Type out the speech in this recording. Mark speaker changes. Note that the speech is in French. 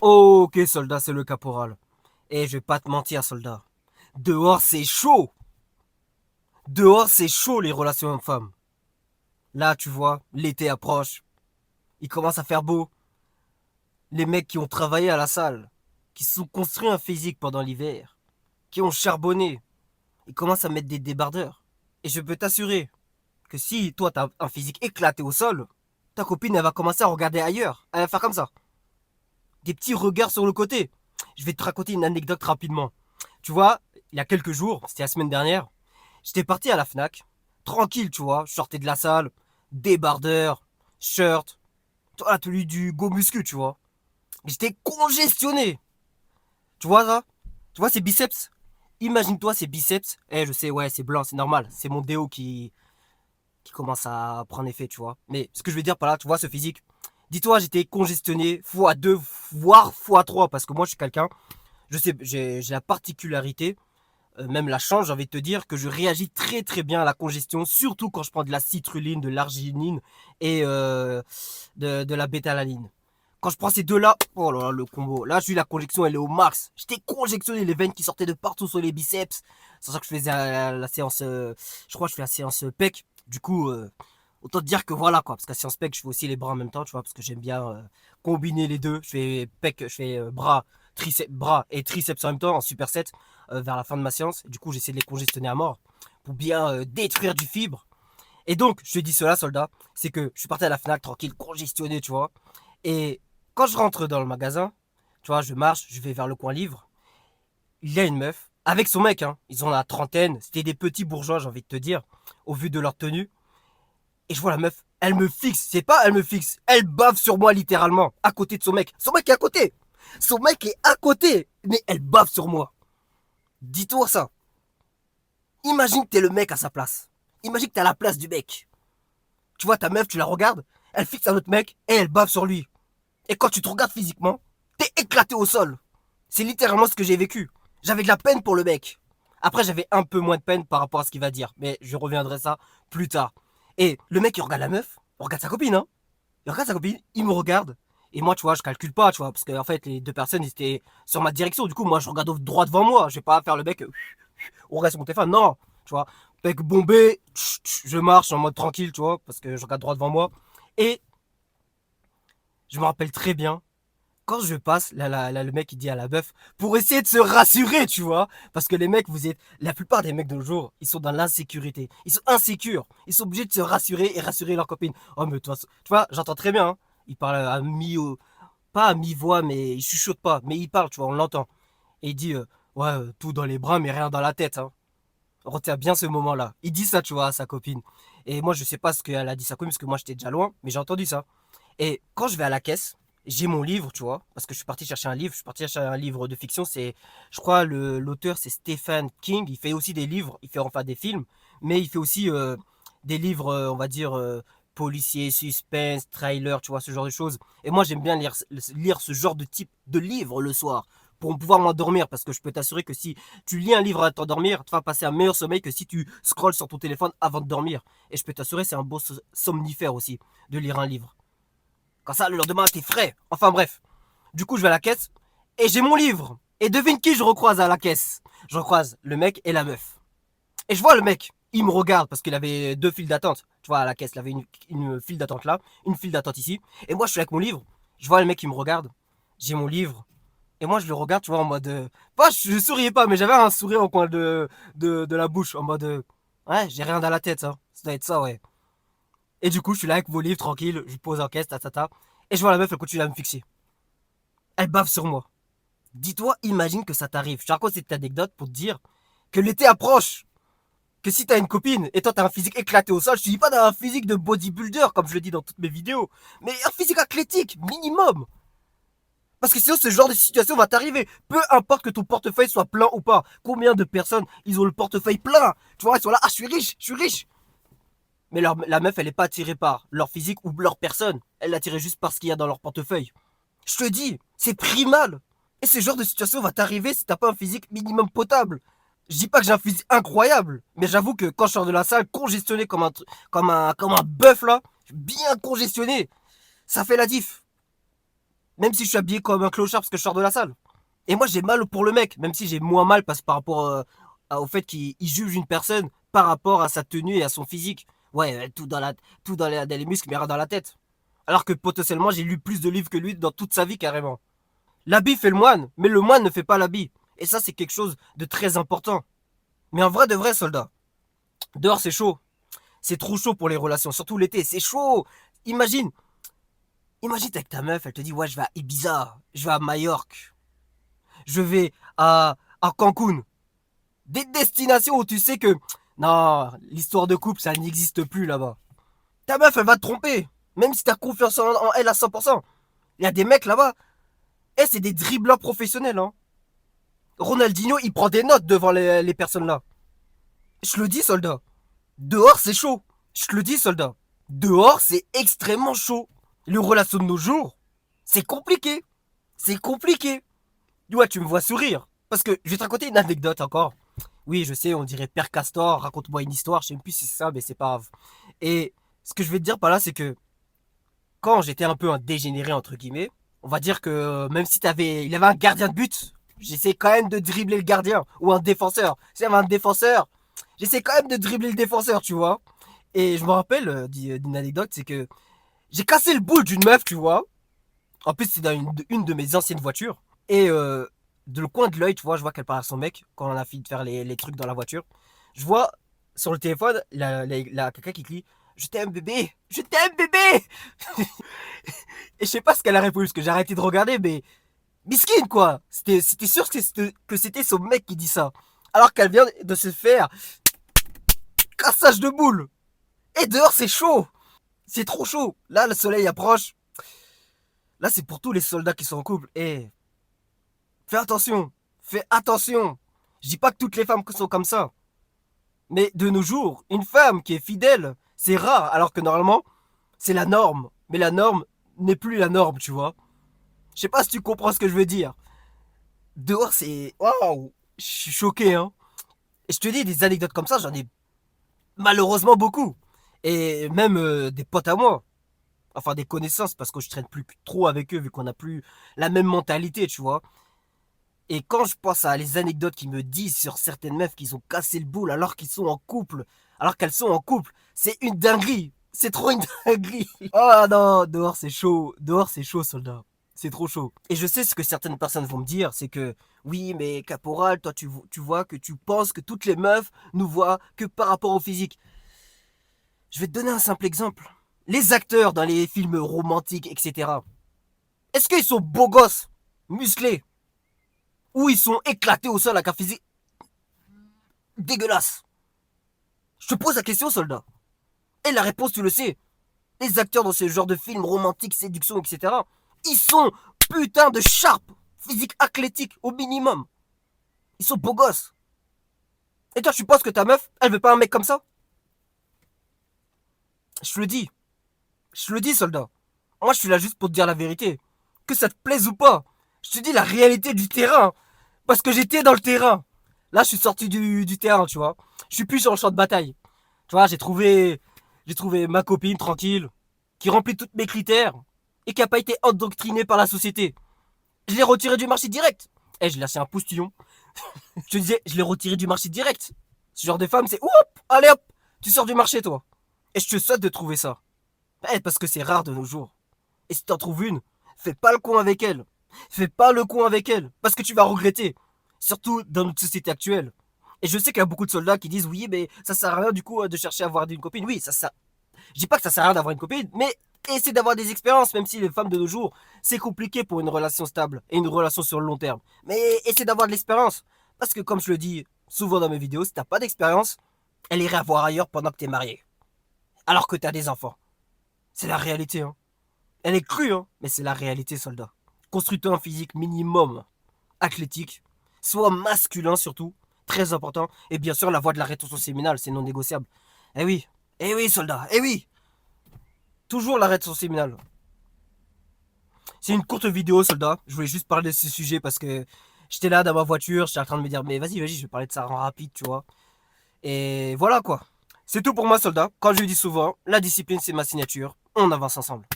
Speaker 1: Ok, soldat, c'est le caporal. Et je vais pas te mentir, soldat. Dehors, c'est chaud. Dehors, c'est chaud, les relations hommes-femmes. Là, tu vois, l'été approche. Il commence à faire beau. Les mecs qui ont travaillé à la salle, qui se sont construits un physique pendant l'hiver, qui ont charbonné, ils commencent à mettre des débardeurs. Et je peux t'assurer que si toi, t'as un physique éclaté au sol, ta copine, elle va commencer à regarder ailleurs. Elle va faire comme ça. Des petits regards sur le côté. Je vais te raconter une anecdote rapidement. Tu vois, il y a quelques jours, c'était la semaine dernière, j'étais parti à la Fnac, tranquille, tu vois, je sortais de la salle, débardeur, shirt, la tenue du go muscu, tu vois. J'étais congestionné. Tu vois ça? Tu vois ces biceps? Imagine-toi ces biceps. Eh, je sais, ouais, c'est blanc, c'est normal. C'est mon déo qui commence à prendre effet, tu vois. Mais ce que je veux dire par là, tu vois, ce physique. Dis-toi, j'étais congestionné fois 2 voire fois 3 parce que moi, je suis quelqu'un, je sais, j'ai la particularité, même la chance, j'ai envie de te dire, que je réagis très très bien à la congestion, surtout quand je prends de la citrulline, de l'arginine et de la bétalanine. Quand je prends ces deux-là, oh là là, le combo. Là, j'ai eu la conjection, elle est au max. J'étais conjectionné, les veines qui sortaient de partout sur les biceps. C'est ça que je faisais la séance, je crois que je fais la séance PEC. Du coup, autant te dire que voilà quoi, parce qu'à séance PEC, je fais aussi les bras en même temps, tu vois, parce que j'aime bien combiner les deux. Je fais PEC, je fais bras, triceps, bras et triceps en même temps, en superset, vers la fin de ma séance. Du coup, j'essaie de les congestionner à mort pour bien détruire du fibre. Et donc, je te dis cela, soldat, c'est que je suis parti à la Fnac tranquille, congestionné, tu vois. Et quand je rentre dans le magasin, tu vois, je marche, je vais vers le coin livre. Il y a une meuf, avec son mec, hein. Ils ont la trentaine, c'était des petits bourgeois, j'ai envie de te dire, au vu de leur tenue. Et je vois la meuf, elle me fixe, c'est pas elle me fixe, elle bave sur moi littéralement, à côté de son mec. Son mec est à côté. Son mec est à côté, mais elle bave sur moi. Dis-toi ça. Imagine que t'es le mec à sa place. Imagine que t'es à la place du mec. Tu vois ta meuf, tu la regardes, elle fixe un autre mec et elle bave sur lui. Et quand tu te regardes physiquement, t'es éclaté au sol. C'est littéralement ce que j'ai vécu. J'avais de la peine pour le mec. Après, j'avais un peu moins de peine par rapport à ce qu'il va dire. Mais je reviendrai ça plus tard. Et le mec, il regarde la meuf, il regarde sa copine, hein. Il regarde sa copine, il me regarde. Et moi, tu vois, je calcule pas, tu vois, parce qu'en fait, les deux personnes, ils étaient sur ma direction. Du coup, moi, je regarde droit devant moi. Je vais pas faire le mec, on regarde sur mon téléphone. Non, tu vois. Mec bombé, je marche en mode tranquille, tu vois, parce que je regarde droit devant moi. Et je me rappelle très bien quand je passe, là, le mec il dit à la meuf pour essayer de se rassurer, tu vois. Parce que les mecs, vous êtes. La plupart des mecs de nos jours, ils sont dans l'insécurité. Ils sont insécures. Ils sont obligés de se rassurer et rassurer leur copine. Oh, mais toi, tu vois, j'entends très bien. Hein. Il parle à mi. Pas à mi-voix, mais il chuchote pas. Mais il parle, tu vois, on l'entend. Et il dit ouais, tout dans les bras, mais rien dans la tête. Hein. Retiens bien ce moment-là. Il dit ça, tu vois, à sa copine. Et moi, je sais pas ce qu'elle a dit sa copine, parce que moi, j'étais déjà loin, mais j'ai entendu ça. Et quand je vais à la caisse, j'ai mon livre, tu vois, parce que je suis parti chercher un livre. Je suis parti chercher un livre de fiction. C'est, je crois, l'auteur, c'est Stephen King. Il fait aussi des livres, il fait enfin des films, mais il fait aussi des livres, on va dire, policiers, suspense, trailer, tu vois, ce genre de choses. Et moi, j'aime bien lire ce genre de type de livre le soir pour pouvoir m'endormir, parce que je peux t'assurer que si tu lis un livre à t'endormir, tu vas passer un meilleur sommeil que si tu scrolles sur ton téléphone avant de dormir. Et je peux t'assurer, c'est un beau somnifère aussi de lire un livre. Quand ça, le lendemain, t'es frais. Enfin bref. Du coup, je vais à la caisse et j'ai mon livre. Et devine qui je recroise à la caisse. Je recroise le mec et la meuf. Et je vois le mec. Il me regarde parce qu'il avait deux files d'attente. Tu vois, à la caisse, il avait une file d'attente là, une file d'attente ici. Et moi, je suis avec mon livre. Je vois le mec qui me regarde. J'ai mon livre. Et moi, je le regarde, tu vois, en mode. Pas, je souriais pas, mais j'avais un sourire au coin de la bouche. En mode. Ouais, j'ai rien dans la tête, hein. Ça doit être ça, ouais. Et du coup, je suis là avec mon livre, tranquille. Je pose en caisse, ta. Et je vois la meuf, elle continue à me fixer. Elle bave sur moi. Dis-toi, imagine que ça t'arrive. Je te raconte cette anecdote pour te dire que l'été approche. Que si t'as une copine et toi t'as un physique éclaté au sol, je te dis pas d'un physique de bodybuilder comme je le dis dans toutes mes vidéos, mais un physique athlétique, minimum. Parce que sinon ce genre de situation va t'arriver. Peu importe que ton portefeuille soit plein ou pas. Combien de personnes ils ont le portefeuille plein. Tu vois, ils sont là, ah je suis riche, je suis riche. Mais la meuf elle est pas attirée par leur physique ou leur personne. Elle l'attirait juste par ce qu'il y a dans leur portefeuille. Je te dis, c'est primal. Et ce genre de situation va t'arriver si t'as pas un physique minimum potable. Je dis pas que j'ai un physique incroyable, mais j'avoue que quand je sors de la salle congestionné comme un bœuf là, bien congestionné, ça fait la diff. Même si je suis habillé comme un clochard parce que je sors de la salle. Et moi, j'ai mal pour le mec, même si j'ai moins mal parce par rapport au fait qu'il juge une personne par rapport à sa tenue et à son physique. Ouais, dans les muscles, mais rien dans la tête. Alors que potentiellement, j'ai lu plus de livres que lui dans toute sa vie carrément. L'habit fait le moine, mais le moine ne fait pas l'habit. Et ça, c'est quelque chose de très important. Mais en vrai de vrai, soldat, dehors c'est chaud. C'est trop chaud pour les relations, surtout l'été, c'est chaud. Imagine, imagine t'es avec ta meuf, elle te dit ouais je vais à Ibiza, je vais à Majorque, je vais à Cancun. Des destinations où tu sais que non, l'histoire de couple ça n'existe plus là-bas. Ta meuf elle va te tromper, même si t'as confiance en elle à 100%. Il y a des mecs là-bas, et c'est des dribbleurs professionnels. Hein. Ronaldinho il prend des notes devant les personnes là. Je le dis soldat, dehors c'est chaud. Je te le dis soldat, dehors c'est extrêmement chaud. Les relations de nos jours, c'est compliqué. C'est compliqué. Ouais, tu me vois sourire. Parce que je vais te raconter une anecdote encore. Oui, je sais, on dirait Père Castor, raconte-moi une histoire. Je sais même plus si c'est ça, mais c'est pas grave. Et ce que je vais te dire par là, c'est que quand j'étais un peu un dégénéré, entre guillemets, on va dire que même si il avait un gardien de but, j'essaie quand même de dribbler le gardien. Ou un défenseur. Si avait un défenseur, j'essaie quand même de dribbler le défenseur, tu vois. Et je me rappelle d'une anecdote, c'est que j'ai cassé le boule d'une meuf, tu vois. En plus, c'est dans une de mes anciennes voitures. Et de le coin de l'œil, tu vois, je vois qu'elle parle à son mec quand on a fini de faire les trucs dans la voiture. Je vois sur le téléphone la caca qui crie je t'aime bébé, je t'aime bébé. Et je sais pas ce qu'elle a répondu parce que j'ai arrêté de regarder, mais miskin quoi. C'était sûr que c'était son mec qui dit ça. Alors qu'elle vient de se faire cassage de boule. Et dehors c'est chaud, c'est trop chaud. Là le soleil approche. Là c'est pour tous les soldats qui sont en couple. Et fais attention, fais attention. Je dis pas que toutes les femmes sont comme ça. Mais de nos jours, une femme qui est fidèle, c'est rare. Alors que normalement, c'est la norme. Mais la norme n'est plus la norme, tu vois. Je sais pas si tu comprends ce que je veux dire. Dehors, c'est... Waouh. Je suis choqué, hein. Et je te dis, des anecdotes comme ça, j'en ai malheureusement beaucoup. Et même des potes à moi. Enfin, des connaissances, parce que je traîne plus trop avec eux, vu qu'on n'a plus la même mentalité, tu vois. Et quand je pense à les anecdotes qu'ils me disent sur certaines meufs qui ont cassé le boule alors qu'ils sont en couple, alors qu'elles sont en couple, c'est une dinguerie. C'est trop une dinguerie. Oh non, dehors c'est chaud, soldat. C'est trop chaud. Et je sais ce que certaines personnes vont me dire, c'est que oui, mais Caporal, toi tu vois que tu penses que toutes les meufs nous voient que par rapport au physique. Je vais te donner un simple exemple. Les acteurs dans les films romantiques, etc. Est-ce qu'ils sont beaux gosses, musclés, ou ils sont éclatés au sol avec un physique dégueulasse? Je te pose la question, soldat. Et la réponse, tu le sais. Les acteurs dans ce genre de films romantiques, séduction, etc., ils sont putain de sharp, physique athlétique au minimum. Ils sont beaux gosses. Et toi, tu penses que ta meuf, elle veut pas un mec comme ça? Je te le dis. Je te le dis, soldat. Moi, je suis là juste pour te dire la vérité. Que ça te plaise ou pas. Je te dis la réalité du terrain. Parce que j'étais dans le terrain. Là, je suis sorti du terrain, tu vois. Je suis plus sur le champ de bataille. Tu vois, j'ai trouvé ma copine tranquille, qui remplit tous mes critères et qui a pas été endoctrinée par la société. Je l'ai retiré du marché direct. Eh, je l'ai lâché un postillon. Je te disais, je l'ai retiré du marché direct. Ce genre de femme, c'est hop, allez hop, tu sors du marché, toi. Et je te souhaite de trouver ça. Eh, parce que c'est rare de nos jours. Et si t'en trouves une, fais pas le con avec elle. Fais pas le con avec elle. Parce que tu vas regretter. Surtout dans notre société actuelle. Et je sais qu'il y a beaucoup de soldats qui disent oui, mais ça sert à rien du coup de chercher à avoir une copine. Oui, ça. Je dis pas que ça sert à rien d'avoir une copine, mais essaie d'avoir des expériences, même si les femmes de nos jours, c'est compliqué pour une relation stable et une relation sur le long terme. Mais essaie d'avoir de l'expérience. Parce que comme je le dis souvent dans mes vidéos, si t'as pas d'expérience, elle irait à voir ailleurs pendant que t'es marié. Alors que t'as des enfants. C'est la réalité, hein. Elle est crue, hein, mais c'est la réalité, soldat. Construis-toi un physique minimum athlétique, soit masculin surtout, très important, et bien sûr la voie de la rétention séminale, c'est non négociable. Eh oui, soldat, eh oui, toujours la rétention séminale. C'est une courte vidéo, soldat, je voulais juste parler de ce sujet parce que j'étais là dans ma voiture, j'étais en train de me dire, mais vas-y, je vais parler de ça en rapide, tu vois. Et voilà quoi. C'est tout pour moi, soldat. Comme je le dis souvent, la discipline c'est ma signature, on avance ensemble.